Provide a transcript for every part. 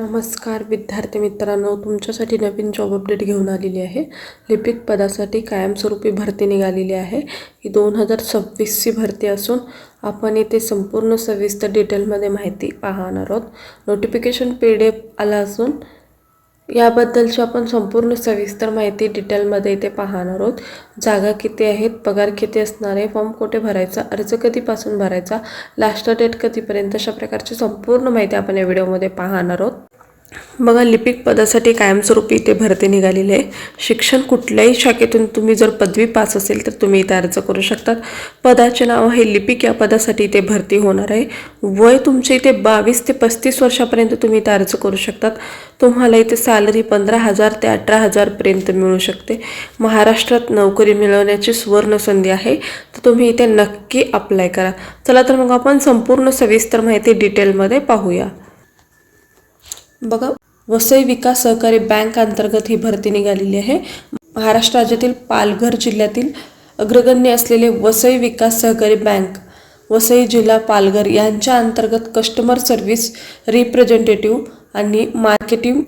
नमस्कार विद्यार्थी मित्रांनो, तुमच्यासाठी नवीन जॉब अपडेट घेऊन आलेली आहे। लिपिक पदासाठी कायमस्वरूपी भरती निघालेली आहे। ही 2026ची भरती असून आपण इथे संपूर्ण सविस्तर डिटेलमध्ये माहिती पाहणार आहोत। नोटिफिकेशन PDF आला असून याबद्दलची आपण संपूर्ण सविस्तर माहिती डिटेलमध्ये इथे पाहणार आहोत। जागा किती आहेत, पगार किती असणार आहे, फॉर्म कुठे भरायचा, अर्ज कधीपासून भरायचा, लास्ट डेट कधीपर्यंत, अशा प्रकारची संपूर्ण माहिती आपण या व्हिडिओमध्ये पाहणार आहोत। बघा, लिपिक पदासाठी कायमस्वरूपी इथे भरती निघालेली आहे। शिक्षण कुठल्याही शाखेतून तुम्ही जर पदवी पास असेल तर तुम्ही इथे अर्ज करू शकतात। पदाचे नाव आहे लिपिक। या पदासाठी इथे भरती होणार आहे। वय तुमचे इथे 22 ते 35 वर्षापर्यंत तुम्ही इथे अर्ज करू शकतात। तुम्हाला इथे सॅलरी 15,000 ते 18,000 पर्यंत मिळू शकते। महाराष्ट्रात नोकरी मिळवण्याची सुवर्ण संधी आहे, तर तुम्ही इथे नक्की अप्लाय करा। चला तर मग आपण संपूर्ण सविस्तर माहिती डिटेलमध्ये पाहूया। बघा, वसई विकास सहकारी बँक अंतर्गत ही भरती निघालेली आहे। महाराष्ट्र राज्यातील पालघर जिल्ह्यातील अग्रगण्य असलेले वसई विकास सहकारी बँक वसई जिल्हा पालघर यांच्या अंतर्गत कस्टमर सर्व्हिस रिप्रेझेंटेटिव्ह आणि marketing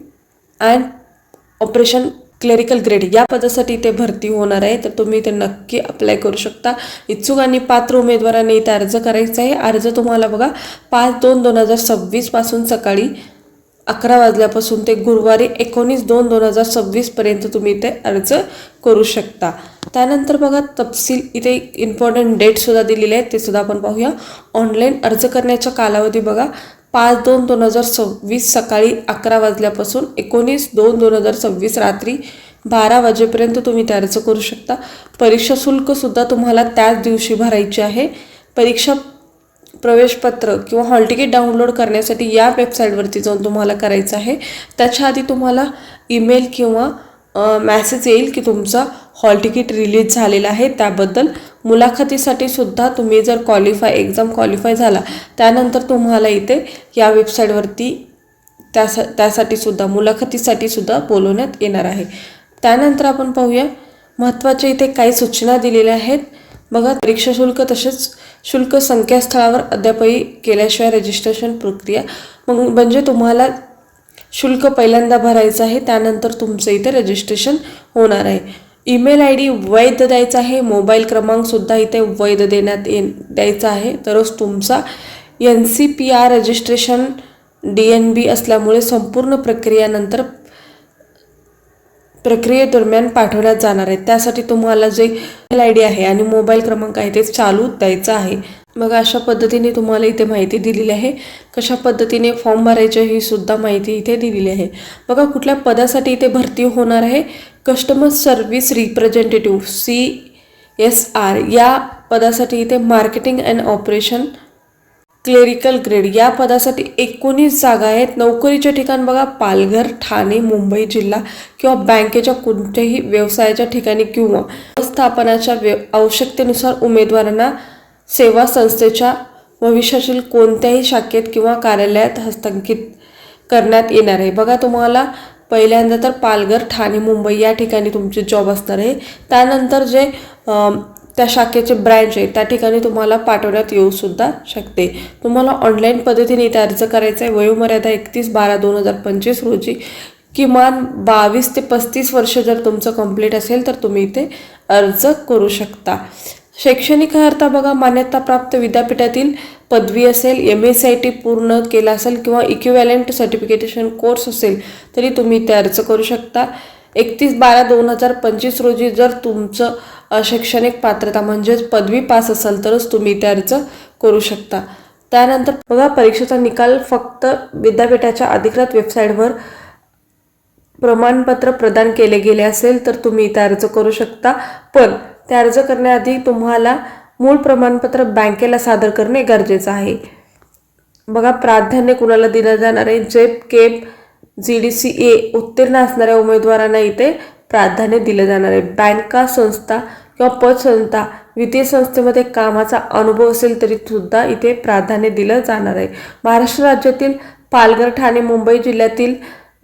and operation clerical grade या पदासाठी इथे भरती होणार आहे, तर तुम्ही इथे नक्की अप्लाय करू शकता। इच्छुक आणि पात्र उमेदवारांनी इथे अर्ज करायचा आहे। अर्ज तुम्हाला बघा 5/2/2026 पासून सकाळी 11 वाजल्यापासून ते गुरुवारी 19/2/2026 पर्यंत तुम्ही इथे अर्ज करू शकता। त्यानंतर बघा, तपशील इथे इम्पॉर्टंट डेट सुद्धा दिलेले आहेत, ते सुद्धा आपण पाहूया। ऑनलाईन अर्ज करण्याचा कालावधी बघा 5/2/2026 सकाळी 11 वाजल्यापासून 19/2/2026 रात्री 12 वाजेपर्यंत तुम्ही ते अर्ज करू शकता। परीक्षा शुल्क सुद्धा तुम्हाला त्याच दिवशी भरायचे आहे। परीक्षा प्रवेशपत्र किंवा हॉल तिकीट डाउनलोड करण्यासाठी या वेबसाईटवरती जाऊन तुम्हाला करायचं आहे। त्याच्या आधी तुम्हाला ईमेल किंवा मेसेज येईल की तुमचा हॉल तिकीट रिलीज झालेला आहे। त्याबद्दल मुलाखतीसाठी सुद्धा तुम्ही जर एक्झाम क्वालिफाय झाला त्यानंतर तुम्हाला इथे या वेबसाईटवरती त्यासाठी सुद्धा मुलाखतीसाठी सुद्धा बोलवण्यात येणार आहे। त्यानंतर आपण पाहूया, महत्त्वाच्या इथे काही सूचना दिलेल्या आहेत। बघा, परीक्षा शुल्क तसेच शुल्क संकेतस्थळावर अद्यापही केल्याशिवाय रजिस्ट्रेशन प्रक्रिया म्हणजे तुम्हाला शुल्क पहिल्यांदा भरायचं आहे, त्यानंतर तुमचं इथे रजिस्ट्रेशन होणार आहे। ईमेल ID वैध द्यायचा आहे। मोबाईल क्रमांक सुद्धा इथे वैध द्यायचा आहे, तरच तुमचा NCPR रजिस्ट्रेशन DNB असल्यामुळे संपूर्ण प्रक्रियेदरम्यान पाठवण्यात जाणार आहे। त्यासाठी तुम्हाला जे ईमेल ID आहे आणि मोबाईल क्रमांक आहे ते चालू द्यायचा आहे। मग अशा पद्धतीने तुम्हाला इथे माहिती दिलेली आहे। कशा पद्धतीने फॉर्म भरायचे ही सुद्धा माहिती इथे दिलेली आहे। बघा, कुठल्या पदासाठी इथे भरती होणार आहे, कस्टमर सर्व्हिस रिप्रेझेंटेटिव्ह CSR या पदासाठी इथे marketing and operation clerical grade या पदासाठी 19 जागा आहेत। नोकरीचे ठिकाण बघा, पालघर, ठाणे, मुंबई जिल्हा किंवा बँकेच्या कोणत्याही व्यवसायाच्या ठिकाणी किंवा व्यवस्थापनाच्या आवश्यकतेनुसार उमेदवारांना सेवा संस्थेच्या भविष्यातील कोणत्याही शाखेत किंवा कार्यालयात हस्तांतरित करण्यात येणार आहे। बघा, तुम्हाला पहिल्यांदा तर पालघर, ठाणे, मुंबई या ठिकाणी तुमचे जॉब असणार आहे। त्यानंतर जे त्या शाखेचे ब्रँच आहे त्या ठिकाणी तुम्हाला पाठवण्यात येऊ सुद्धा शकते। तुम्हाला ऑनलाईन पद्धतीने इथे अर्ज करायचा आहे। वयोमर्यादा 31/12/2025 रोजी, किमान 22 ते 35 वर्ष जर तुमचं कंप्लीट असेल तर तुम्ही इथे अर्ज करू शकता। शैक्षणिक अर्हता बघा, मान्यताप्राप्त विद्यापीठातील पदवी असेल, MSIT पूर्ण केला असेल किंवा इक्विव्हॅलेंट सर्टिफिकेशन कोर्स असेल तरी तुम्ही इथे अर्ज करू शकता। 31/12/2025 रोजी जर तुमचं शैक्षणिक पात्रता म्हणजेच पदवी पास असेल तरच तुम्ही इथे अर्ज करू शकता। त्यानंतर बघा, परीक्षेचा निकाल फक्त विद्यापीठाच्या अधिकृत वेबसाईटवर प्रमाणपत्र प्रदान केले गेले असेल तर तुम्ही इथे अर्ज करू शकता, पण ते अर्ज करण्याआधी तुम्हाला मूळ प्रमाणपत्र बँकेला सादर करणे गरजेचं आहे। बघा, प्राधान्य कुणाला दिलं जाणार आहे, JEP, CAPE, GDCA उत्तीर्ण असणाऱ्या उमेदवारांना इथे प्राधान्य दिलं जाणार आहे। बँका, संस्था किंवा पतसंस्था, वित्तीय संस्थेमध्ये कामाचा अनुभव असेल तरी सुद्धा इथे प्राधान्य दिलं जाणार आहे। महाराष्ट्र राज्यातील पालघर, ठाणे, मुंबई जिल्ह्यातील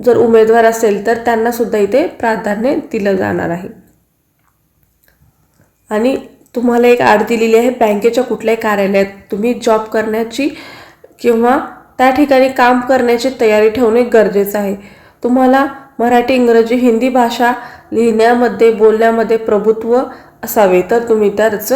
जर उमेदवार असेल तर त्यांना सुद्धा इथे प्राधान्य दिलं जाणार आहे। आणि तुम्हाला एक अट दिलेली आहे, बँकेच्या कुठल्याही कार्यालयात तुम्ही जॉब करण्याची किंवा त्या ठिकाणी काम करण्याची तयारी ठेवणे गरजेचं आहे। तुम्हाला मराठी, इंग्रजी, हिंदी भाषा लिहिण्यामध्ये, बोलण्यामध्ये प्रभुत्व असावे तर तुम्ही त्याच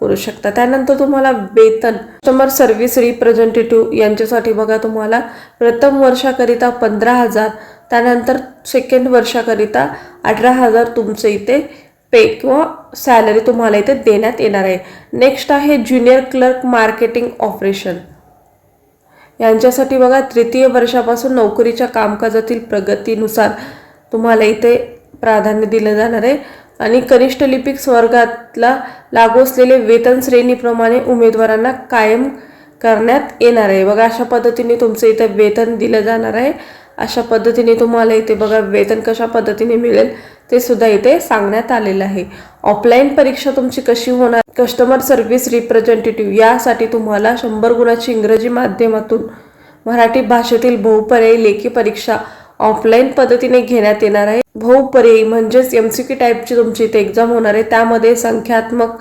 करू शकता। त्यानंतर तुम्हाला वेतन कस्टमर सर्व्हिस रिप्रेझेंटेटिव्ह यांच्यासाठी बघा तुम्हाला प्रथम वर्षाकरिता 15,000, त्यानंतर सेकंड वर्षाकरिता 18,000 तुमचे इथे पे किंवा सॅलरी तुम्हाला इथे देण्यात येणार आहे। नेक्स्ट आहे ज्युनियर क्लर्क मार्केटिंग ऑपरेशन यांच्यासाठी बघा तृतीय वर्षापासून नोकरीच्या कामकाजातील प्रगतीनुसार तुम्हाला इथे प्राधान्य दिलं जाणार आहे आणि कनिष्ठ लिपिक वर्गातला लागू असलेले वेतन श्रेणीप्रमाणे उमेदवारांना कायम करण्यात येणार आहे। बघा अशा पद्धतीने तुमचं इथे वेतन दिलं जाणार आहे। अशा पद्धतीने तुम्हाला इथे बघा वेतन कशा पद्धतीने मिळेल ते सुद्धा इथे सांगण्यात आलेलं आहे। ऑफलाईन परीक्षा तुमची कशी होणार, कस्टमर सर्व्हिस रिप्रेझेंटेटिव्ह यासाठी तुम्हाला 100 गुणाची इंग्रजी माध्यमातून मराठी भाषेतील बहुपर्यायी लेखी परीक्षा ऑफलाईन पद्धतीने घेण्यात येणार आहे। बहुपर्यायी म्हणजेच MCQ टाईपची तुमची इथे एक्झाम होणार आहे। त्यामध्ये संख्यात्मक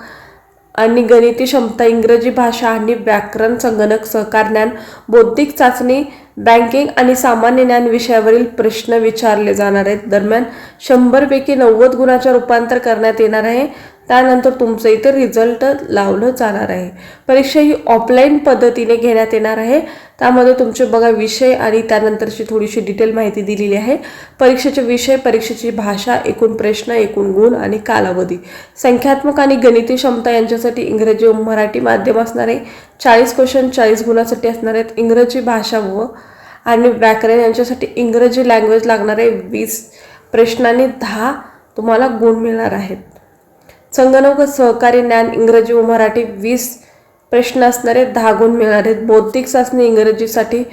आणि गणिती क्षमता, इंग्रजी भाषा आणि व्याकरण, संगणक, सहकार ज्ञान, बौद्धिक चाचणी, बँकिंग आणि सामान्य ज्ञान विषयावरील प्रश्न विचारले जाणार आहेत। दरम्यान 100 पैकी 90 गुणाचे रूपांतर करण्यात येणार आहे। त्यानंतर तुमचं इथे रिझल्ट लावलं जाणार आहे। परीक्षा ही ऑफलाईन पद्धतीने घेण्यात येणार आहे। त्यामध्ये तुमचे बघा विषय आणि त्यानंतरची थोडीशी डिटेल माहिती दिलेली आहे। परीक्षेचे विषय, परीक्षेची भाषा, एकूण प्रश्न, एकूण गुण आणि कालावधी। संख्यात्मक आणि गणिती क्षमता यांच्यासाठी इंग्रजी व मराठी माध्यम असणार आहे। 40 क्वेश्चन 40 गुणासाठी असणार आहेत। इंग्रजी भाषा व आणि व्याकरण यांच्यासाठी इंग्रजी लँग्वेज लागणार आहे। 20 प्रश्नांनी 10 तुम्हाला गुण मिळणार आहेत। संगणक व सहकारी ज्ञान इंग्रजी व मराठी 20 प्रश्न असणारे 10 गुण मिळणार आहेत। बौद्धिक चाचणी इंग्रजीसाठी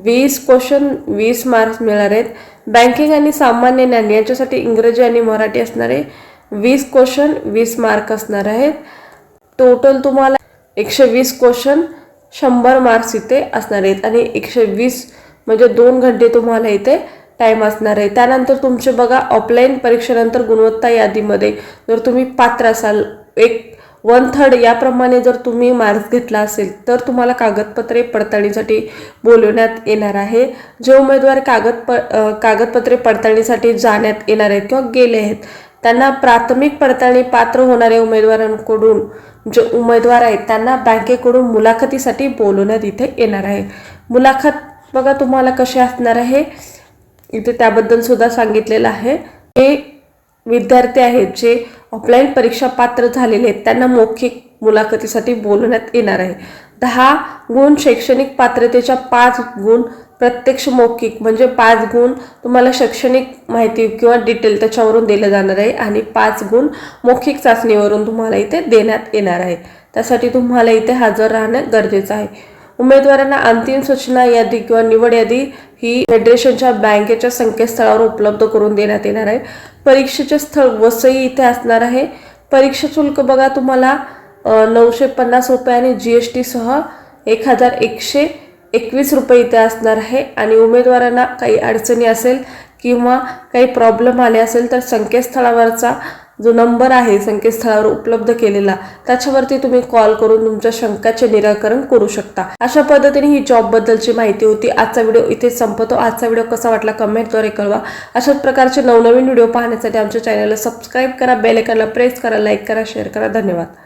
20 क्वेश्चन 20 मार्क्स मिळणार आहेत। बँकिंग आणि सामान्य ज्ञान याच्यासाठी इंग्रजी आणि मराठी असणारे 20 क्वेश्चन 20 मार्क असणार आहेत। टोटल तुम्हाला 120 क्वेश्चन 100 मार्क्स इथे असणार आहेत आणि 120 म्हणजे 2 घंटे तुम्हाला इथे टाईम असणार आहे। त्यानंतर तुमचे बघा ऑफलाईन परीक्षेनंतर गुणवत्ता यादीमध्ये जर तुम्ही पात्र असाल 1/3 याप्रमाणे जर तुम्ही मार्क्स घेतला असेल तर तुम्हाला कागदपत्रे पडताळणीसाठी बोलवण्यात येणार आहे। जे उमेदवार कागदपत्रे पडताळणीसाठी जाण्यात येणार आहेत किंवा गेले आहेत त्यांना प्राथमिक पडताळणी पात्र होणाऱ्या उमेदवारांकडून जे उमेदवार आहेत त्यांना बँकेकडून मुलाखतीसाठी बोलवण्यात इथे येणार आहे। मुलाखत बघा तुम्हाला कशी असणार आहे इथे त्याबद्दल सुद्धा सांगितलेलं आहे। हे विद्यार्थी आहेत जे ऑफलाईन परीक्षा पात्र झालेले आहेत त्यांना मौखिक मुलाखतीसाठी बोलवण्यात येणार आहे। 10 गुण शैक्षणिक पात्रतेच्या 5 गुण प्रत्यक्ष मौखिक म्हणजे 5 गुण तुम्हाला शैक्षणिक माहिती किंवा डिटेल त्याच्यावरून दिले जाणार आहे आणि 5 गुण मौखिक चाचणीवरून तुम्हाला इथे देण्यात येणार आहे। त्यासाठी तुम्हाला इथे हजर राहणं गरजेचं आहे। उमेदवारांना अंतिम सूचना यादी किंवा निवड यादी ही फेडरेशनच्या बँकेच्या संकेतस्थळावर उपलब्ध करून देण्यात येणार आहे। परीक्षेचे स्थळ वसई इथे असणार आहे। परीक्षा शुल्क बघा तुम्हाला 950 रुपये आणि GST सह 1121 रुपये इथे असणार आहे आणि उमेदवारांना काही अडचणी असेल किंवा काही प्रॉब्लेम आले असेल तर संकेतस्थळावरचा जो नंबर आहे संकेतस्थळावर उपलब्ध केलेला त्याच्यावरती तुम्ही कॉल करून तुमच्या शंकाचे निराकरण करू शकता। अशा पद्धतीने ही जॉब बद्दलची माहिती होती। आजचा व्हिडिओ इथे संपतो। आजचा व्हिडिओ कसा वाटला कमेंटद्वारे कळवा। अशाच प्रकारचे नवनवीन व्हिडिओ पाहण्यासाठी आमच्या चॅनलला सबस्क्राईब करा, बेल आयकॉनला प्रेस करा, लाईक करा, शेअर करा। धन्यवाद।